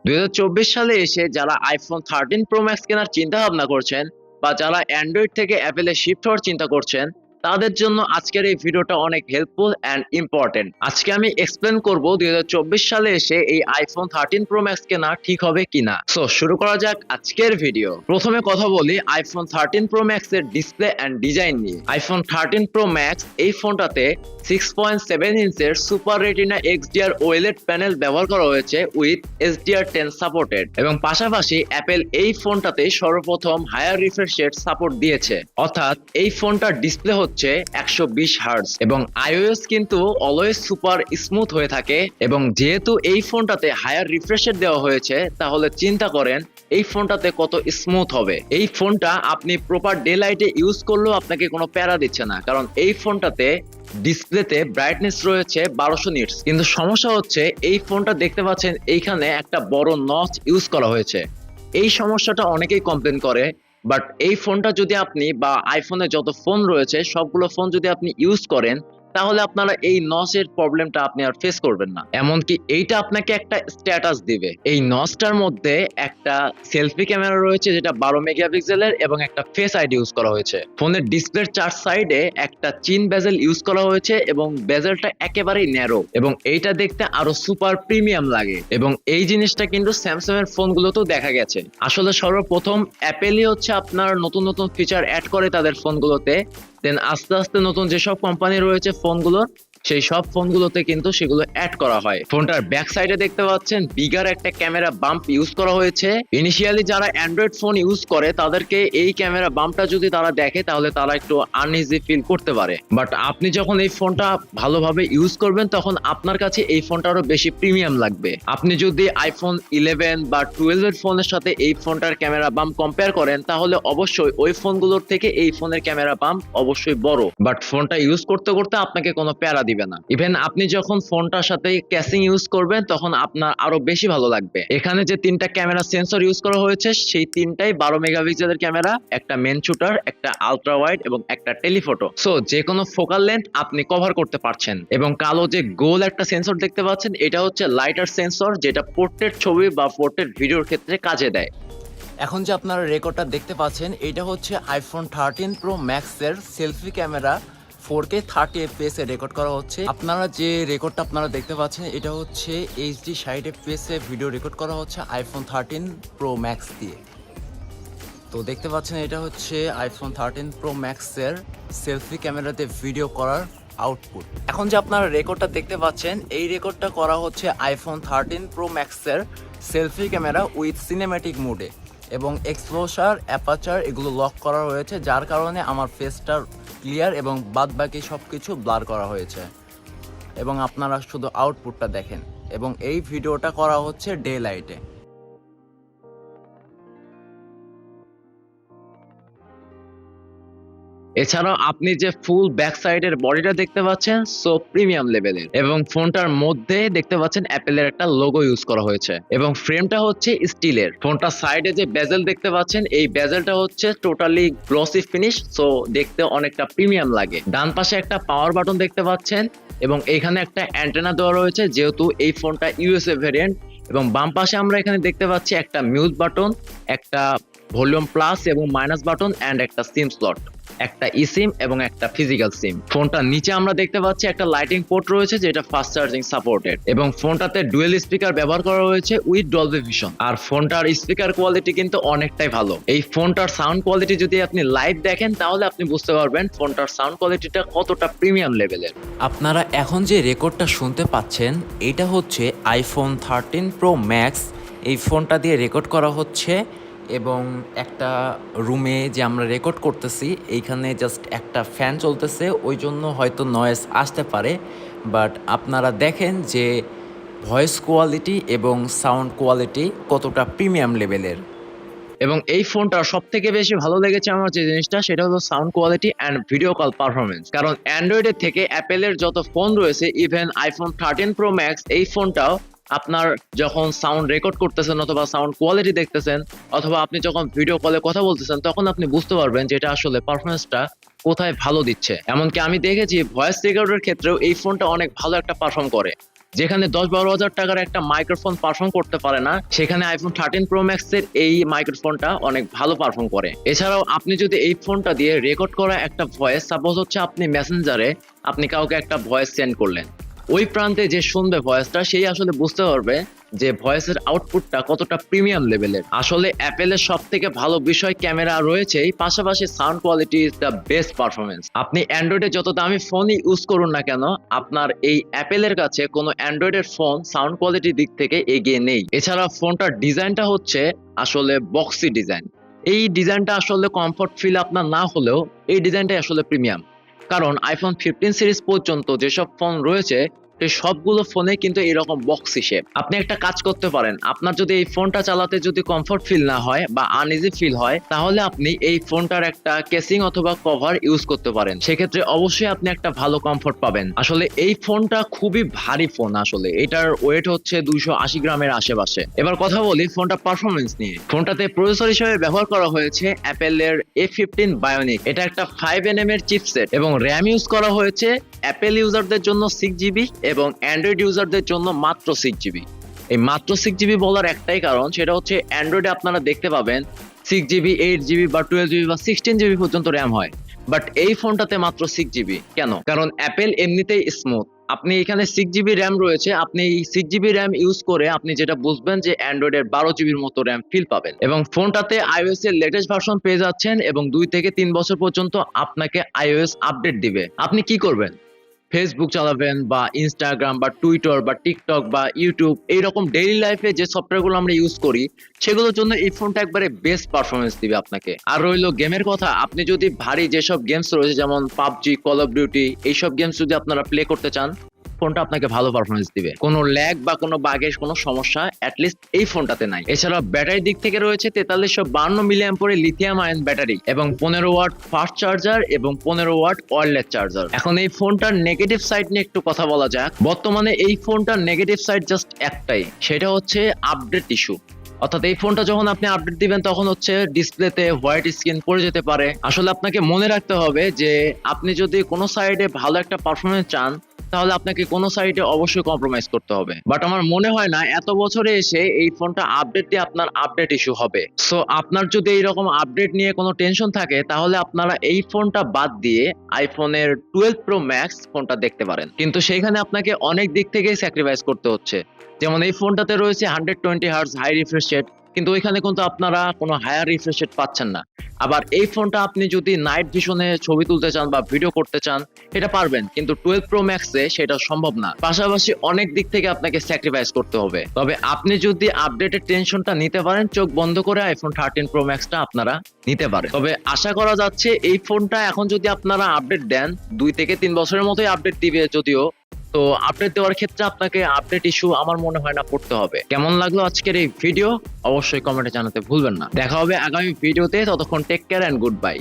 2024 সালে এসে যারা আইফোন 13 প্রো ম্যাক্স কেনার চিন্তা ভাবনা করছেন বা যারা অ্যান্ড্রয়েড থেকে অ্যাপেলে শিফট হওয়ার চিন্তা করছেন তাদের জন্য আজকের এই ভিডিওটা অনেক হেল্পফুল অ্যান্ড ইম্পর্টেন্ট। আজকে আমি এক্সপ্লেন করব 2024 সালে এসে এই আইফোন 13 প্রো ম্যাক্স কেনা ঠিক হবে কিনা। সো শুরু করা যাক আজকের ভিডিও। প্রথমে কথা বলি আইফোন 13 প্রো ম্যাক্স এর ডিসপ্লে অ্যান্ড ডিজাইন নিয়ে। আইফোন 13 প্রো ম্যাক্স এই ফোনটাতে 6.7 ইঞ্চের super retina XDR OLED panel ব্যবহার করা হয়েছে উইথ SDR10 সাপোর্টেড, এবং পাশাপাশি অ্যাপেল এই ফোনটাতে সর্বপ্রথম হায়ার রিফ্রেশ রেট সাপোর্ট দিয়েছে, অর্থাৎ এই ফোনটার ডিসপ্লে হচ্ছে 120 হার্টজ এবং iOS কিন্তু অলওয়েজ সুপার স্মুথ হয়ে থাকে। এবং যেহেতু এই ফোনটাতে হায়ার রিফ্রেশ রেট দেওয়া হয়েছে তাহলে চিন্তা করেন এই ফোনটাতে কত স্মুথ হবে। এই ফোনটা আপনি প্রপার ডে লাইটে ইউজ করলেও আপনাকে কোনো প্যারা দিচ্ছে না, কারণ এই ফোনটাতে ডিসপ্লেতে ব্রাইটনেস রয়েছে 1200 নিটস। কিন্তু সমস্যা হচ্ছে এই ফোনটা দেখতে পাচ্ছেন এইখানে একটা বড় নচ ইউজ করা হয়েছে। এই সমস্যাটা অনেকেই কমপ্লেন করে, বাট এই ফোনটা যদি আপনি বা আইফোনে যত ফোন রয়েছে সবগুলো ফোন যদি আপনি ইউজ করেন তাহলে আপনারা এই নচের প্রবলেমটা আপনি আর ফেস করবেন না। এমনকি এইটা আপনাকে একটা স্ট্যাটাস দিবে। এই নচটার মধ্যে একটা সেলফি ক্যামেরা রয়েছে যেটা 12 মেগাপিক্সেলের এবং একটা ফেস আইডি ইউজ করা হয়েছে। ফোনের ডিসপ্লের চার সাইডে একটা চিন বেজেল ইউজ করা হয়েছে এবং বেজেলটা একেবারেই ন্যারো এবং এইটা দেখতে আরো সুপার প্রিমিয়াম লাগে। এবং এই জিনিসটা কিন্তু স্যামসাং এর ফোনগুলোতেও দেখা গেছে। আসলে সর্বপ্রথম অ্যাপেলই হচ্ছে আপনার নতুন নতুন ফিচার অ্যাড করে তাদের ফোনগুলোতে, দেন আস্তে আস্তে নতুন যেসব কোম্পানি রয়েছে ফোনগুলো সেই সব ফোনগুলোতে কিন্তু সেগুলো অ্যাড করা হয়। ফোনটার ব্যাক সাইডে দেখতে পাচ্ছেন বিগার একটা ক্যামেরা বাম্প ইউজ করা হয়েছে। ইনিশিয়ালি যারা অ্যান্ড্রয়েড ফোন ইউজ করে তাদেরকে এই ক্যামেরা বাম্পটা যদি তারা দেখে তাহলে তারা একটু আনইজি ফিল করতে পারে, বাট আপনি যখন এই ফোনটা ভালোভাবে ইউজ করবেন তখন আপনার কাছে এই ফোনটা আরো বেশি প্রিমিয়াম লাগবে। আপনি যদি আইফোন 11 বা 12 এর ফোনের সাথে এই ফোনটার ক্যামেরা বাম্প কম্পেয়ার করেন তাহলে অবশ্যই ওই ফোনগুলোর থেকে এই ফোনের ক্যামেরা বাম্প অবশ্যই বড়, বাট ফোনটা ইউজ করতে করতে আপনাকে কোনো প্যারা দিবে না। ইভেন আপনি যখন ফোনটার সাথে ক্যাসিং ইউজ করবেন তখন আপনার আরো বেশি ভালো লাগবে। এখানে যে তিনটা ক্যামেরা সেন্সর ইউজ করা হয়েছে সেই তিনটাই 12 মেগাপিক্সেলের ক্যামেরা, একটা মেন শুটার, একটা আলট্রা ওয়াইড এবং একটা টেলিফটো। সো যে কোনো ফোকাল লেন্থ আপনি কভার করতে পারছেন। এবং কালো যে গোল একটা সেন্সর দেখতে পাচ্ছেন এটা হচ্ছে লাইটার সেন্সর, যেটা পোর্ট্রেট ছবি বা পোর্ট্রেট ভিডিওর ক্ষেত্রে কাজে দেয়। এখন যে আপনারা রেকর্ডটা দেখতে পাচ্ছেন এটা হচ্ছে আইফোন 13 প্রো ম্যাক্সের সেলফি ক্যামেরা 4K 30 fps এ রেকর্ড করা হচ্ছে। আপনারা যে রেকর্ডটা আপনারা দেখতে পাচ্ছেন এটা হচ্ছে HD 60 fps এ ভিডিও রেকর্ড করা হচ্ছে আইফোন 13 প্রো ম্যাক্স দিয়ে। তো দেখতে পাচ্ছেন এটা হচ্ছে আইফোন 13 প্রো ম্যাক্সের সেলফি ক্যামেরাতে ভিডিও করার আউটপুট। এখন যে আপনারা রেকর্ডটা দেখতে পাচ্ছেন এই রেকর্ডটা করা হচ্ছে আইফোন 13 প্রো ম্যাক্সের সেলফি ক্যামেরা উইথ সিনেম্যাটিক মোডে, এবং এক্সপোজার অ্যাপারচার এগুলো লক করা হয়েছে, যার কারণে আমার ফেসটা ক্লিয়ার এবং বাদ বাকি সব কিছু ব্লার করা হয়েছে। এবং আপনারা শুধু আউটপুটটা দেখেন। এবং এই ভিডিওটা করা হচ্ছে ডে লাইটে। এছাড়াও আপনি যে ফুল ব্যাক সাইডের বডিটা দেখতে পাচ্ছেন সো প্রিমিয়াম লেভেলের, এবং ফোনটার মধ্যে দেখতে পাচ্ছেন অ্যাপেলের একটা লোগো ইউজ করা হয়েছে এবং ফ্রেমটা হচ্ছে স্টিলের। ফোনটার সাইডে যে বেজেল দেখতে পাচ্ছেন এই বেজেলটা হচ্ছে টোটালি গ্লসি ফিনিশ, সো দেখতে অনেকটা প্রিমিয়াম লাগে। ডান পাশে একটা পাওয়ার বাটন দেখতে পাচ্ছেন এবং এখানে একটা অ্যান্টেনা দেওয়া রয়েছে যেহেতু এই ফোনটা ইউএসএ ভেরিয়েন্ট। এবং বাম পাশে আমরা এখানে দেখতে পাচ্ছি একটা মিউট বাটন, একটা ভলিউম প্লাস এবং মাইনাস বাটন অ্যান্ড একটা সিম স্লট, একটা সিম এবং একটা ফিজিক্যাল সিম। ফোনটার নিচে আমরা দেখতে পাচ্ছি একটা লাইটিং পোর্ট রয়েছে যেটা ফাস্ট চার্জিং সাপোর্টেড, এবং ফোনটাতে ডুয়েল স্পিকার ব্যবহার করা হয়েছে উইথ ডলবি ভিশন। আর ফোনটার স্পিকার কোয়ালিটি কিন্তু অনেকটাই ভালো। এই ফোনটার সাউন্ড কোয়ালিটি যদি আপনি লাইভ দেখেন তাহলে আপনি বুঝতে পারবেন ফোনটার সাউন্ড কোয়ালিটিটা কতটা প্রিমিয়াম লেভেলের। আপনারা এখন যে রেকর্ডটা শুনতে পাচ্ছেন এটা হচ্ছে আইফোন 13 প্রো ম্যাক্স এই ফোনটা দিয়ে রেকর্ড করা হচ্ছে। এবং একটা রুমে যে আমরা রেকর্ড করতেছি এইখানে জাস্ট একটা ফ্যান চলতেছে, ওই জন্য হয়তো নয়েজ আসতে পারে, বাট আপনারা দেখেন যে ভয়েস কোয়ালিটি এবং সাউন্ড কোয়ালিটি কতটা প্রিমিয়াম লেভেলের। এবং এই ফোনটার সব থেকে বেশি ভালো লেগেছে আমার যে জিনিসটা সেটা হলো sound quality and video call performance. কারণ অ্যান্ড্রয়েডের থেকে অ্যাপেলের যত ফোন রয়েছে ইভেন আইফোন 13 প্রো ম্যাক্স এই ফোনটাও আপনার যখন সাউন্ড রেকর্ড করতেছেন অথবা সাউন্ড কোয়ালিটি দেখতেছেন অথবা আপনি যখন ভিডিও কলে কথা বলতেছেন তখন আপনি বুঝতে পারবেন যে এটা আসলে পারফরমেন্সটা কোথায় ভালো দিচ্ছে। এমনকি আমি দেখেছি ভয়েস রেকর্ডের ক্ষেত্রেও এই ফোনটা অনেক ভালো একটা পারফর্ম করে। যেখানে 10-12 হাজার টাকার একটা মাইক্রোফোন পারফর্ম করতে পারে না, সেখানে আইফোন 13 প্রো ম্যাক্স এর এই মাইক্রোফোনটা অনেক ভালো পারফর্ম করে। এছাড়াও আপনি যদি এই ফোনটা দিয়ে রেকর্ড করা একটা ভয়েস, সাপোজ হচ্ছে আপনি মেসেঞ্জারে আপনি কাউকে একটা ভয়েস সেন্ড করলেন, ওই প্রান্তে যে শুনবে ভয়েসটা সেই আসলে বুঝতে পারবে যে ভয়েসের আউটপুটটা কতটা প্রিমিয়াম লেভেলের। আসলে অ্যাপেলের সব থেকে ভালো বিষয় ক্যামেরা রয়েছেই, পাশাপাশি sound quality is the best performance. আপনি অ্যান্ড্রয়েডে যত দামি ফোনই ইউজ করুন না কেন, আপনার এই অ্যাপেলের কাছে কোনো অ্যান্ড্রয়েডের ফোন সাউন্ড কোয়ালিটির দিক থেকে এগিয়ে নেই। এছাড়া ফোনটার ডিজাইনটা হচ্ছে আসলে বক্সি ডিজাইন। এই ডিজাইনটা আসলে কমফোর্ট ফিল আপনার না হলেও এই ডিজাইনটাই আসলে প্রিমিয়াম। কারণ আইফোন 15 সিরিজ পর্যন্ত যেসব ফোন রয়েছে সেই সবগুলো ফোনে কিন্তু এরকম বক্সি শেপ। আপনি একটা কাজ করতে পারেন, আপনার যদি এই ফোনটা চালাতে যদি কমফোর্ট ফিল না হয় বা আনইজি ফিল হয়, তাহলে আপনি এই ফোনটার একটা কেসিং অথবা কভার ইউজ করতে পারেন। সেক্ষেত্রে অবশ্যই আপনি একটা ভালো কমফোর্ট পাবেন। আসলে এই ফোনটা খুবই ভারী ফোন, আসলে এটার ওয়েট হচ্ছে 280 গ্রামের আশেপাশে। এবার কথা বলি ফোনটা পারফরমেন্স নিয়ে। ফোনটাতে প্রসেসর হিসেবে ব্যবহার করা হয়েছে অ্যাপেলের A15 বায়োনিক। এটা একটা 5nm এর চিপসেট এবং র্যাম ইউজ করা হয়েছে অ্যাপেল ইউজারদের জন্য 6GB এবং অ্যান্ড্রয়েড ইউজারদের জন্য মাত্র 6GB। এই মাত্র 6GB বলার একটাই কারণ, সেটা হচ্ছে অ্যান্ড্রয়েডে আপনারা দেখতে পাবেন 6GB, 8GB বা 12GB বা 16GB পর্যন্ত র্যাম হয়, বাট এই ফোনটাতে মাত্র 6GB। কেন? কারণ অ্যাপেল এমনিতেই স্মুথ। আপনি এখানে 6GB র্যাম রয়েছে, আপনি এই 6GB র্যাম ইউজ করে আপনি যেটা বুঝবেন যে অ্যান্ড্রয়েডের 12GBর মতো র্যাম ফিল পাবেন। এবং ফোনটাতে iOS এর লেটেস্ট ভার্সন পেয়ে যাচ্ছেন এবং 2 থেকে 3 বছর পর্যন্ত আপনাকে iOS আপডেট দিবে। আপনি কি করবেন? ফেসবুক চালাবেন বা ইনস্টাগ্রাম বা টুইটার বা টিকটক বা ইউটিউব, এইরকম ডেইলি লাইফে যে সফটওয়্যারগুলো আমরা ইউজ করি সেগুলোর জন্য এই ফোনটা একবারে বেস্ট পারফরমেন্স দিবে আপনাকে। আর রইলো গেমের কথা, আপনি যদি ভারী যেসব গেমস রয়েছে যেমন পাবজি, কল অফ ডিউটি, এইসব গেমস যদি আপনারা প্লে করতে চান, ফোনটা আপনাকে ভালো পারফরমেন্স দিবে। কোনো ল্যাগ বা কোনো বাগের কোনো সমস্যা অ্যাটলিস্ট এই ফোনটাতে নাই। এছাড়া ব্যাটারির দিক থেকে রয়েছে 4352 মিলিঅ্যাম্পিয়ারের লিথিয়াম আয়ন ব্যাটারি এবং 15 ওয়াট ফাস্ট চার্জার এবং 15 ওয়াট ওয়্যারলেস চার্জার। এখন এই ফোনটার নেগেটিভ সাইড নিয়ে একটু কথা বলা যাক। বর্তমানে এই ফোনটার নেগেটিভ সাইড জাস্ট একটাই, সেটা হচ্ছে আপডেট ইস্যু। অর্থাৎ এই ফোনটা যখন আপনি আপডেট দিবেন তখন হচ্ছে ডিসপ্লেতে হোয়াইট স্ক্রিন পড়ে যেতে পারে। আসলে আপনাকে মনে রাখতে হবে যে আপনি যদি কোনো সাইডে ভালো একটা পারফরমেন্স চান, তাহলে আপনাকে কোনো সাইডে অবশ্যই কম্প্রোমাইজ করতে হবে। বাট আমার মনে হয় না এত বছরে এসে এই ফোনটা আপডেট দিয়ে আপনার আপডেট ইস্যু হবে। সো আপনার যদি এইরকম আপডেট নিয়ে কোনো টেনশন থাকে, তাহলে আপনারা এই ফোনটা বাদ দিয়ে আইফোনের 12 প্রো ম্যাক্স ফোনটা দেখতে পারেন। কিন্তু সেইখানে আপনাকে অনেক দিক থেকেই স্যাক্রিফাইস করতে হচ্ছে। যেমন এই ফোনটাতে রয়েছে 120 Hz হাই রিফ্রেশ রেট, কিন্তু ওইখানে কিন্তু আপনারা কোনো হায়ার রিফ্রেশ রেট পাচ্ছেন না। আবার এই ফোনটা আপনি যদি নাইট ভিশনে ছবি তুলতে চান বা ভিডিও করতে চান, এটা পারবেন, কিন্তু 12 প্রো ম্যাক্সে সেটা সম্ভব না। পাশাপাশি অনেক দিক থেকে আপনাকে স্যাক্রিফাইস করতে হবে। তবে আপনি যদি আপডেটের টেনশনটা নিতে পারেন, চোখ বন্ধ করে আইফোন 13 প্রো ম্যাক্সটা আপনারা নিতে পারেন। তবে আশা করা যাচ্ছে এই ফোনটা এখন যদি আপনারা আপডেট দেন, 2 থেকে 3 বছরের মতোই আপডেট দিবে যদিও, তো আপডেট দেওয়ার ক্ষেত্রে আপনাকে আপডেট ইস্যু আমার মনে হয় না পড়তে হবে। কেমন লাগলো আজকের এই ভিডিও অবশ্যই কমেন্টে জানাতে ভুলবেন না। দেখা হবে আগামী ভিডিওতে, ততক্ষণ take care and good by.